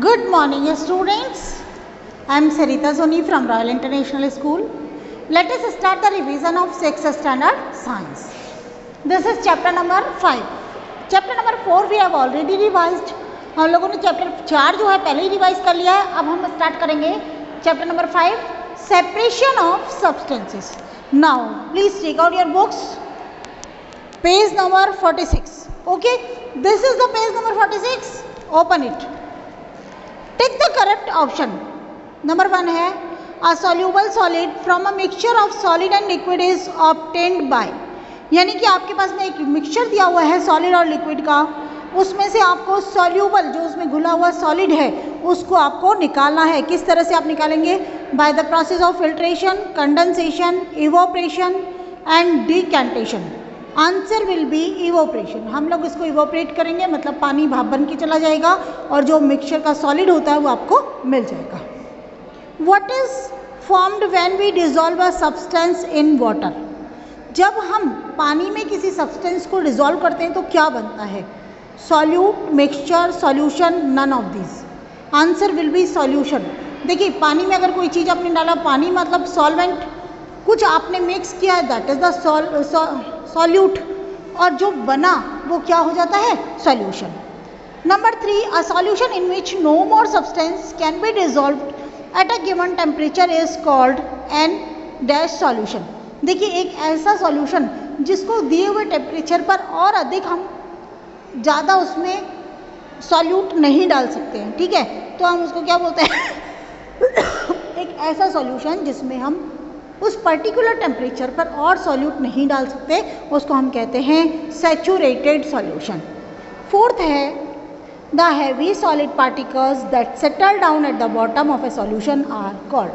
Good morning, students. I am Sarita Soni from Royal International School. Let us start the revision of 6th standard science. This is chapter number 5. Chapter number 4 we have already revised. हम लोगों ने chapter 4 जो है पहले ही revise कर लिया है. अब हम स्टार्ट करेंगे chapter number 5, separation of substances. Now please take out your books. Page number 46. Okay, this is the page number 46. Open it. Take the correct option. Number 1 है a soluble solid from a mixture of solid and liquid is obtained by, यानी कि आपके पास में एक mixture दिया हुआ है solid और लिक्विड का, उसमें से आपको सॉल्यूबल जो उसमें घुला हुआ सॉलिड है उसको आपको निकालना है. किस तरह से आप निकालेंगे? Bye the process of filtration, condensation, evaporation and decantation. Answer will B evaporation. हम लोग इसको इवोपरेट करेंगे, मतलब पानी भाप बन के चला जाएगा और जो मिक्सचर का सॉलिड होता है वो आपको मिल जाएगा. What is formed when we dissolve a substance in water. जब हम पानी में किसी सब्सटेंस को डिसॉल्व करते हैं तो क्या बनता है? Solute, mixture, solution, none of this. Answer will be solution. देखिए, पानी में अगर कोई चीज़ आपने डाला, पानी मतलब सॉल्वेंट, कुछ आपने मिक्स किया है, दैट इज द सॉल्यूट, और जो बना वो क्या हो जाता है? Solution. Number 3, a solution in which no more substance can be dissolved at a given temperature is called an dash solution. देखिए, एक ऐसा सॉल्यूशन जिसको दिए हुए टेम्परेचर पर और अधिक हम ज़्यादा उसमें सॉल्यूट नहीं डाल सकते हैं, ठीक है, तो हम उसको क्या बोलते हैं? एक ऐसा सॉल्यूशन जिसमें हम उस पर्टिकुलर टेम्परेचर पर और सॉल्यूट नहीं डाल सकते, उसको हम कहते हैं सैचुरेटेड सॉल्यूशन. 4th है the heavy solid particles that settle down at the bottom of a solution are called.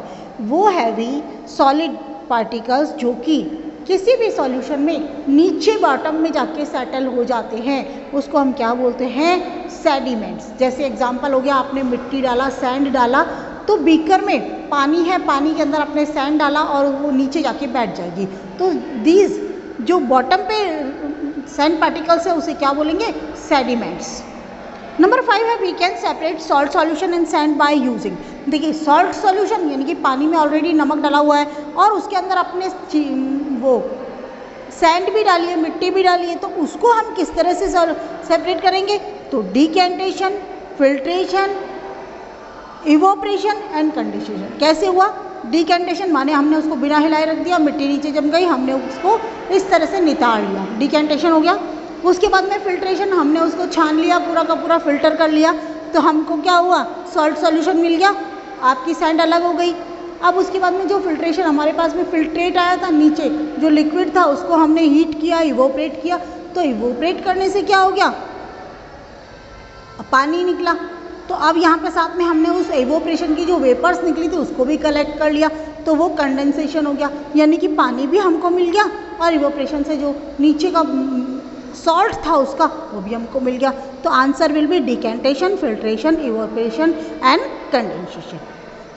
वो हैवी सॉलिड पार्टिकल्स जो कि किसी भी सॉल्यूशन में नीचे बॉटम में जाके सेटल हो जाते हैं उसको हम क्या बोलते हैं? सेडिमेंट्स. जैसे एग्जांपल हो गया, आपने मिट्टी डाला, सैंड डाला, तो बीकर में पानी है, पानी के अंदर आपने सैंड डाला और वो नीचे जाके बैठ जाएगी, तो दीज जो बॉटम पे सैंड पार्टिकल्स है उसे क्या बोलेंगे? सेडिमेंट्स. नंबर 5 है we can separate salt solution in sand by using. देखिए, सॉल्ट सॉल्यूशन यानी कि पानी में ऑलरेडी नमक डाला हुआ है और उसके अंदर अपने वो सैंड भी डाली है, मिट्टी भी डाली है, तो उसको हम किस तरह से सेपरेट करेंगे? तो decantation, filtration, evaporation and condensation. कैसे हुआ? डिकैंटेशन माने हमने उसको बिना हिलाए रख दिया, मिट्टी नीचे जम गई, हमने उसको इस तरह से नितार लिया, डिकैंटेशन हो गया. उसके बाद में फिल्ट्रेशन, हमने उसको छान लिया, पूरा का पूरा फिल्टर कर लिया, तो हमको क्या हुआ? सॉल्ट सॉल्यूशन मिल गया, आपकी सैंड अलग हो गई. अब उसके बाद में जो फिल्ट्रेशन हमारे पास में फिल्ट्रेट आया था, नीचे जो लिक्विड था उसको हमने हीट किया, इवोपरेट किया, तो इवोपरेट करने से क्या हो गया? पानी निकला. तो अब यहाँ पे साथ में हमने उस इवोपरेशन की जो वेपर्स निकली थी उसको भी कलेक्ट कर लिया, तो वो कंडेंसेशन हो गया, यानी कि पानी भी हमको मिल गया और इवोपरेशन से जो नीचे का सॉल्ट था उसका वो भी हमको मिल गया. तो answer will be decantation, filtration, evaporation and condensation.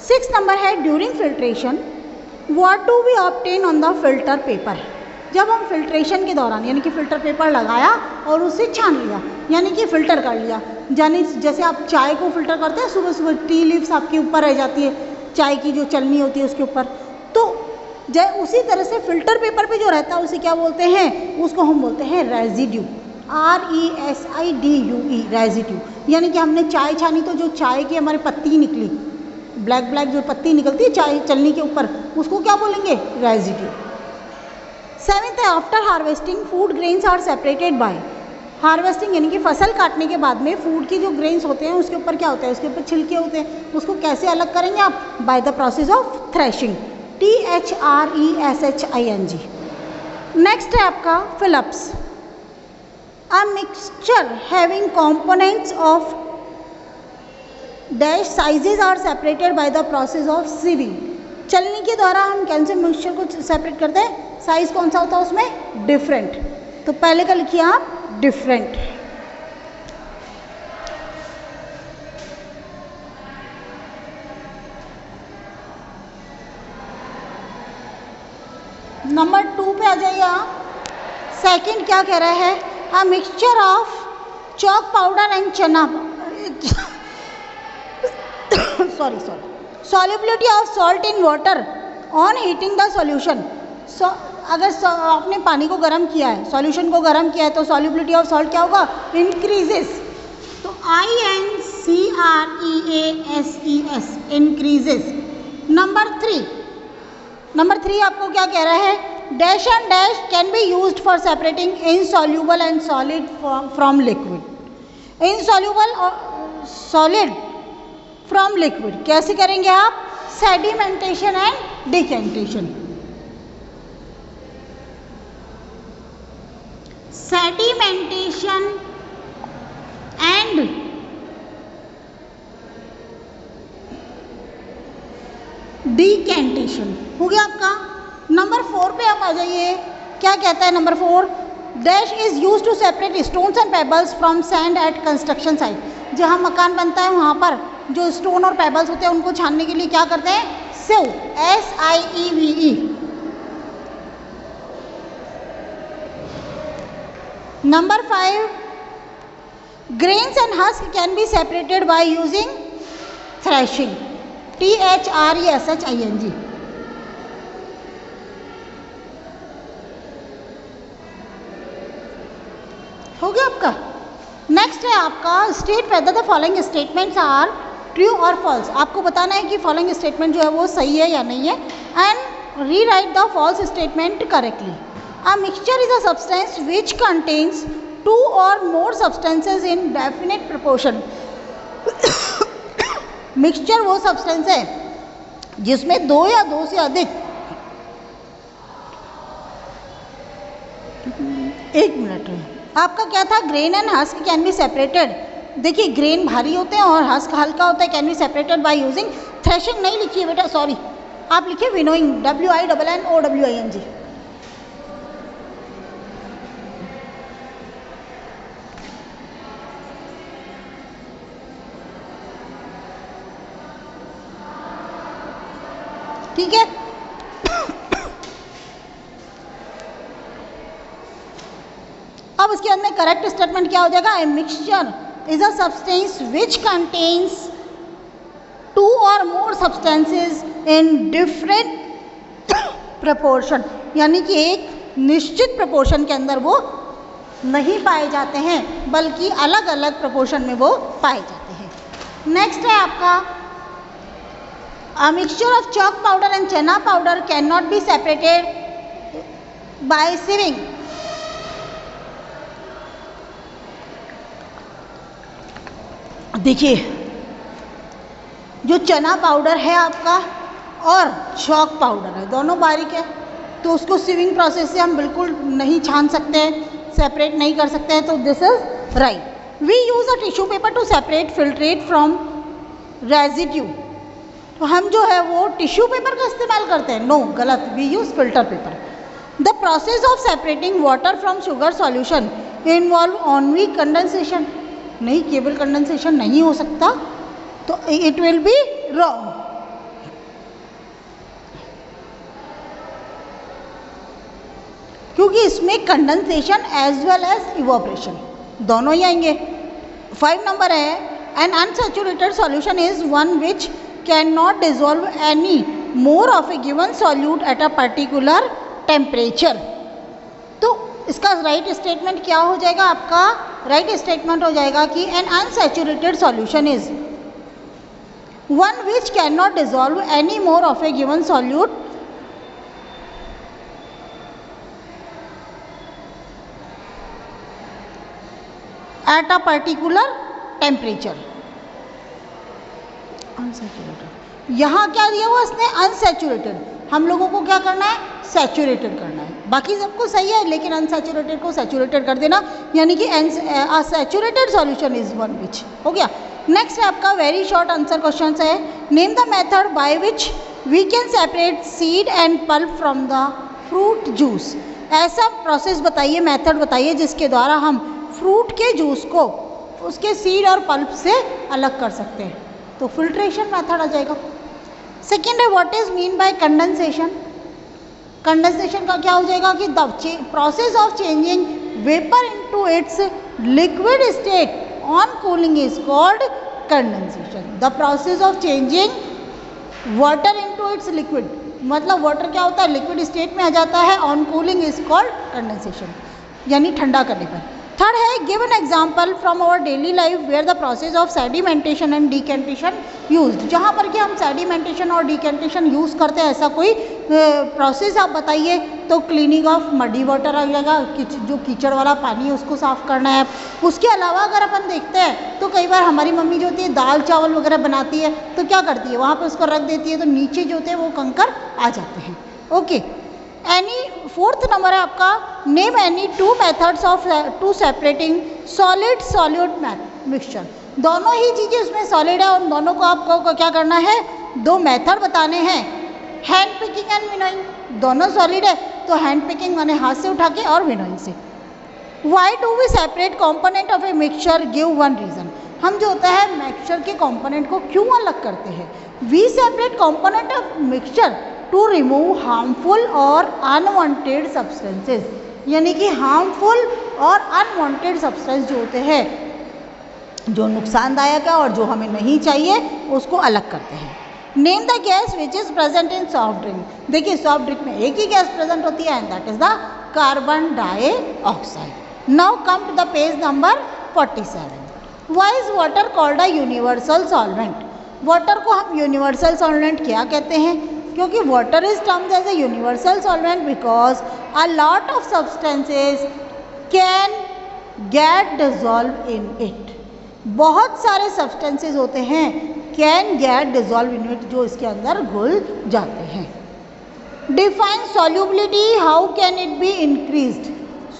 6th number है during filtration what do we obtain on the filter paper. जब हम फिल्ट्रेशन के दौरान यानी कि फ़िल्टर पेपर लगाया और उसे छान लिया, यानी कि फ़िल्टर कर लिया, यानी जैसे आप चाय को फ़िल्टर करते हैं, सुबह सुबह टी लीव्स आपके ऊपर रह जाती है, चाय की जो चलनी होती है उसके ऊपर, तो उसी तरह से फ़िल्टर पेपर पे जो रहता है उसे क्या बोलते हैं? उसको हम बोलते हैं रेजिड्यू. RESIDUE, residue. यानी कि हमने चाय छानी तो जो चाय की हमारी पत्ती निकली, ब्लैक ब्लैक जो पत्ती निकलती है चाय चलनी के ऊपर, उसको क्या बोलेंगे? रेजिड्यू. 7th है after harvesting food grains are separated by. Harvesting यानी कि फसल काटने के बाद में फूड की जो ग्रेन्स होते हैं उसके ऊपर क्या होता है? उसके ऊपर छिलके होते हैं, उसको कैसे अलग करेंगे आप? By the process of threshing. THRESHING. Next है आपका fill ups. A mixture having components of dash sizes are separated by the process of sieving. चलनी के द्वारा हम कैसे मिक्सचर को सेपरेट करते हैं? साइज कौन सा होता है उसमें? डिफरेंट. तो पहले का लिखिए आप डिफरेंट. नंबर 2 पे आ जाइए आप. सेकंड क्या कह रहा है? A mixture of chalk powder and chana solubility of salt in water on heating the solution. अगर आपने पानी को गर्म किया है, सॉल्यूशन को गर्म किया है, तो solubility of salt क्या होगा? increases. तो INCREASES increases. नंबर 3 आपको क्या कह रहा है? Dash and dash can be used for separating insoluble and solid from liquid. Insoluble और सॉलिड फ्रॉम लिक्विड कैसे करेंगे आप? Sedimentation and decantation. Sedimentation and decantation हो गया आपका. नंबर 4 पे आप आ जाइए. क्या कहता है number 4? Dash is use to separate stones and pebbles from sand at construction site. जहाँ मकान बनता है वहाँ पर जो स्टोन और पेबल्स होते हैं उनको छानने के लिए क्या करते हैं? Sieve, SIEVE. Number 5, grains and husk can be separated by using threshing. THRESHING. हो गया आपका. नेक्स्ट है आपका state whether the following statements are true और फॉल्स. आपको बताना है कि फॉलोइंग स्टेटमेंट जो है वो सही है या नहीं है. And rewrite the false statement correctly. A mixture is a substance which contains 2 or more substances in definite proportion. Mixture वो सब्सटेंस है जिसमें 2 या 2 से अधिक, एक मिनट है आपका क्या था? Grain and husk can be separated. देखिए ग्रेन भारी होते हैं और हस्क हल्का होता है. Can be separated by using threshing. नहीं लिखिए बेटा, सॉरी, आप लिखिए विनोइंग, WINNOWING. ठीक है. अब इसके अंदर करेक्ट स्टेटमेंट क्या हो जाएगा? A mixture is a substance which contains 2 or more substances in different proportion. यानी कि एक निश्चित प्रपोर्शन के अंदर वो नहीं पाए जाते हैं, बल्कि अलग अलग प्रपोर्शन में वो पाए जाते हैं. नेक्स्ट है आपका A mixture of chalk powder and chana powder cannot be separated by sieving. देखिए जो चना पाउडर है आपका और चॉक पाउडर है, दोनों बारीक है, तो उसको सीविंग प्रोसेस से हम बिल्कुल नहीं छान सकते हैं, सेपरेट नहीं कर सकते हैं. तो this is right. We use a tissue paper to separate filtrate from residue. तो हम जो है वो टिश्यू पेपर का इस्तेमाल करते हैं. नो, गलत. We use filter paper. The process of separating water from sugar solution involve only condensation. नहीं, केवल कंडेंसेशन नहीं हो सकता, तो इट विल बी रॉन्ग. क्योंकि इसमें condensation as well as evaporation दोनों ही आएंगे. 5 नंबर है an unsaturated solution is one which cannot dissolve any more of a given solute at a particular temperature. तो इसका राइट स्टेटमेंट क्या हो जाएगा? आपका राइट स्टेटमेंट हो जाएगा कि an unsaturated solution is one which cannot dissolve any more of a given solute at a particular temperature. Unsaturated. यहाँ क्या दिया हुआ इसने? अनसैचुरेटेड. हम लोगों को क्या करना है? सैचुरेटेड करना है. बाकी सबको सही है, लेकिन अनसैचुरेटेड को सैचुरेटेड कर देना. यानी कि unsaturated solution is one which. हो गया. नेक्स्ट है आपका वेरी शॉर्ट आंसर क्वेश्चन है. Name the method by which we can separate seed and pulp from the fruit juice. ऐसा प्रोसेस बताइए, मेथड बताइए जिसके द्वारा हम फ्रूट के जूस को उसके सीड और पल्प से अलग कर सकते हैं. तो फिल्ट्रेशन मेथड आ जाएगा. सेकेंड है what is mean by condensation. Condensation का क्या हो जाएगा कि the process of changing vapour into its liquid state on cooling is called condensation. The process of changing water into its liquid, मतलब water क्या होता है, लिक्विड स्टेट में आ जाता है, on cooling is called condensation, यानी ठंडा करने पर। थर्ड है give an example from our daily life where the process of sedimentation and decantation used. जहाँ पर कि हम सेडिमेंटेशन और डिकेंटेशन यूज़ करते हैं ऐसा कोई प्रोसेस आप बताइए। तो क्लीनिंग ऑफ मडी वाटर आ जाएगा, जो कीचड़ वाला पानी है उसको साफ़ करना है। उसके अलावा अगर अपन देखते हैं तो कई बार हमारी मम्मी जो होती है दाल चावल वगैरह बनाती है तो क्या करती है, वहाँ पर उसको रख देती है तो नीचे जो होते हैं वो कंकर आ जाते हैं। ओके, एनी फोर्थ नंबर है आपका, name any two methods of to separating solid solute mixture. दोनों ही चीज़ें उसमें सॉलिड है और दोनों को आपको क्या करना है, दो मेथड बताने हैं, हैंड पिकिंग एंड विनोइंग। दोनों सॉलिड है तो हैंड पिकिंग माने हाथ से उठा के और विनोइंग से। Why do we separate component of a mixture, give one reason. हम जो होता है मिक्सचर के कॉम्पोनेंट को क्यों अलग करते हैं। We separate component of mixture to remove harmful और अनवांटेड सब्सटेंसेस, यानी कि हार्मफुल और अनवांटेड सब्सटेंस जो होते हैं, जो नुकसानदायक है और जो हमें नहीं चाहिए, उसको अलग करते हैं। Name the gas which is present in soft drink. देखिए सॉफ्ट ड्रिंक में एक ही गैस प्रेजेंट होती है and that is the carbon dioxide. Now come to the page number 47। Why is water called a universal solvent. Water को हम universal solvent क्या कहते हैं, क्योंकि water is termed as a universal solvent because a lot of substances can get dissolve in it. बहुत सारे substances होते हैं can get dissolve in it, जो इसके अंदर घुल जाते हैं। Define solubility, how can it be increased.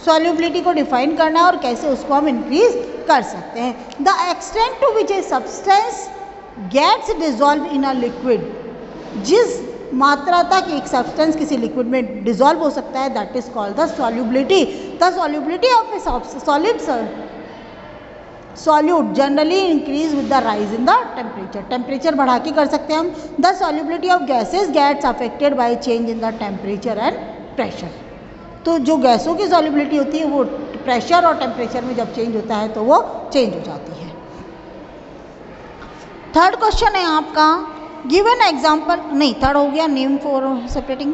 Solubility को डिफाइन करना है और कैसे उसको हम इंक्रीज कर सकते हैं। The extent to which a substance gets dissolve in a liquid, जिस मात्रा तक एक सब्सटेंस किसी लिक्विड में डिजॉल्व हो सकता है, that is called the solubility. The solubility of a solid solute generally increase with the rise in the temperature. Temperature बढ़ा के कर सकते हैं हम। The solubility of gases gets affected by change in the temperature and pressure. तो जो गैसों की सॉल्युबिलिटी होती है वो प्रेशर और टेम्परेचर में जब चेंज होता है तो वो चेंज हो जाती है। थर्ड क्वेश्चन है आपका, गिव एन एग्जाम्पल, नहीं थर्ड हो गया, name for separating,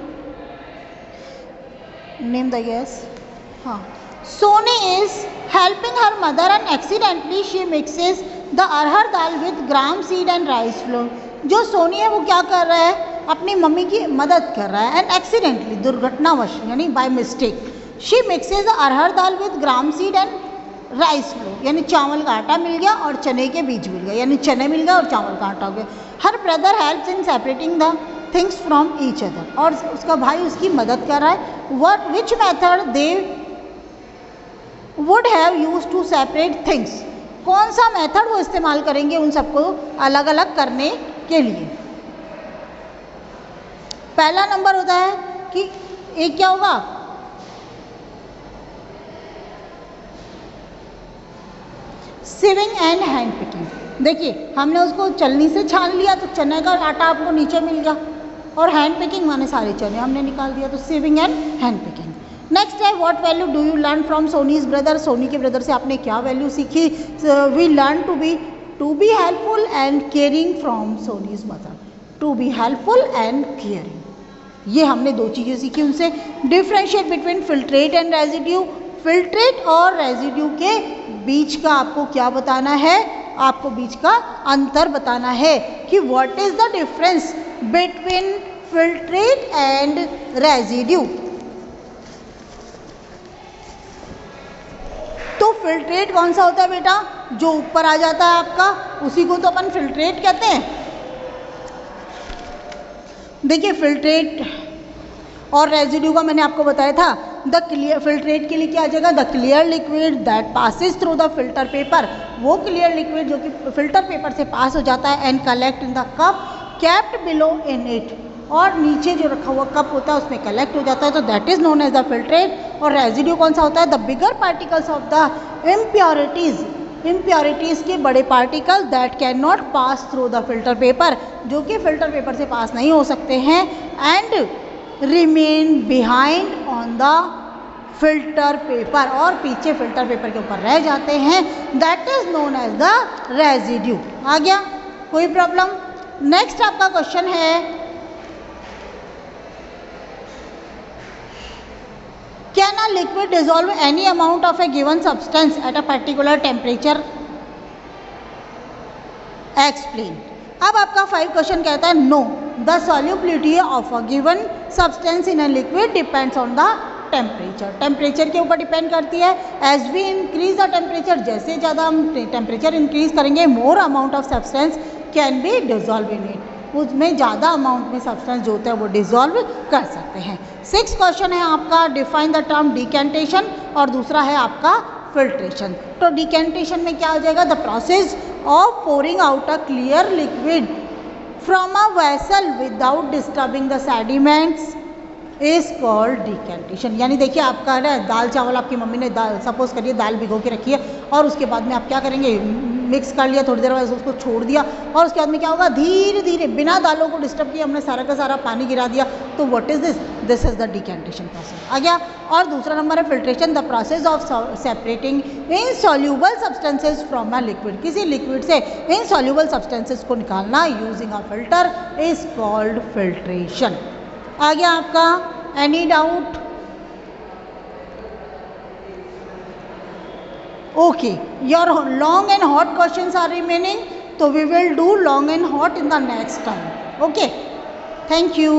name the gas. हाँ, Soni is helping her mother and accidentally she mixes the arhar dal with gram seed and rice flour. जो सोनी है वो क्या कर रहा है, अपनी मम्मी की मदद कर रहा है, एंड एक्सीडेंटली दुर्घटनावश यानी by mistake, she mixes the arhar dal with gram seed and rice floor, यानी चावल का आटा मिल गया और चने के बीज मिल गया, यानी चने मिल गया और चावल का आटा हो गया। Her brother helps in separating the things from each other, और उसका भाई उसकी मदद कर रहा है। What which method they would have use to separate things. कौन सा मेथड वो इस्तेमाल करेंगे उन सबको अलग अलग करने के लिए। पहला नंबर होता है कि एक क्या होगा, सिविंग एंड हैंड पिकिंग। देखिए हमने उसको चलनी से छान लिया तो चने का आटा आपको नीचे मिल गया, और हैंड पिकिंग माने सारे चने हमने निकाल दिया, तो sieving and hand picking. Next है what value do you learn from Soni's brother. Soni के ब्रदर से आपने क्या वैल्यू सीखी। We learn to be helpful and caring from Soni's mother. To be helpful and caring, ये हमने दो चीज़ें सीखी उनसे। Differentiate between filtrate and residue. Filtrate और रेजिड्यू के बीच का आपको क्या बताना है, आपको बीच का अंतर बताना है कि what is the difference between filtrate and residue. तो फिल्ट्रेट कौन सा होता है बेटा, जो ऊपर आ जाता है आपका, उसी को तो अपन फिल्ट्रेट कहते हैं। देखिए फिल्ट्रेट और रेजिड्यू का मैंने आपको बताया था। द क्लियर, फिल्ट्रेट के लिए क्या आ जाएगा, the clear liquid that passes through the filter paper. वो क्लियर लिक्विड जो कि फिल्टर पेपर से पास हो जाता है and collect in the cup kept below in it, और नीचे जो रखा हुआ कप होता है उसमें कलेक्ट हो जाता है, तो that is known as the filtrate. और रेजिड्यू कौन सा होता है, the bigger particles of the impurities. Impurities के बड़े particle that can not pass through the filter paper, जो कि फिल्टर पेपर से पास नहीं हो सकते हैं, and remain behind on the filter paper और पीछे फिल्टर पेपर के ऊपर रह जाते हैं, that is known as the residue. आ गया, कोई प्रॉब्लम? नेक्स्ट आपका क्वेश्चन है, can a liquid dissolve any amount of a given substance at a particular temperature? Explain. अब आपका 5 क्वेश्चन कहता है no, the solubility of a given substance in a liquid depends on the temperature. Temperature के ऊपर depend करती है। As we increase the temperature, जैसे ज़्यादा हम टेम्परेचर इंक्रीज करेंगे, more amount of substance can be dissolve in it, उसमें ज़्यादा अमाउंट में सब्सटेंस जो होता है वो डिसॉल्व कर सकते हैं। 6 क्वेश्चन है आपका, डिफाइन द टर्म डिकेंटेशन, और दूसरा है आपका फिल्ट्रेशन। तो डिकेंटेशन में क्या हो जाएगा? The process of pouring out a clear liquid from a vessel without disturbing the sediments is called decantation. यानी देखिए, आपका है दाल चावल, आपकी मम्मी ने दाल, सपोज करिए दाल भिगो के रखी है, और उसके बाद में आप क्या करेंगे, मिक्स कर लिया, थोड़ी देर बाद उसको छोड़ दिया, और उसके बाद में क्या होगा, धीरे धीरे बिना दालों को डिस्टर्ब किए हमने सारा का सारा पानी गिरा दिया, तो what is this? This is the decantation process. आ गया। और दूसरा नंबर है filtration, the process of separating insoluble substances from a liquid. किसी लिक्विड से इनसॉल्युबल सब्सटेंसेस को निकालना using a filter is called filtration. आ गया आपका? Any doubt? Okay, your long and hot questions are remaining, तो we will do long and hot in the next time. Okay, thank you.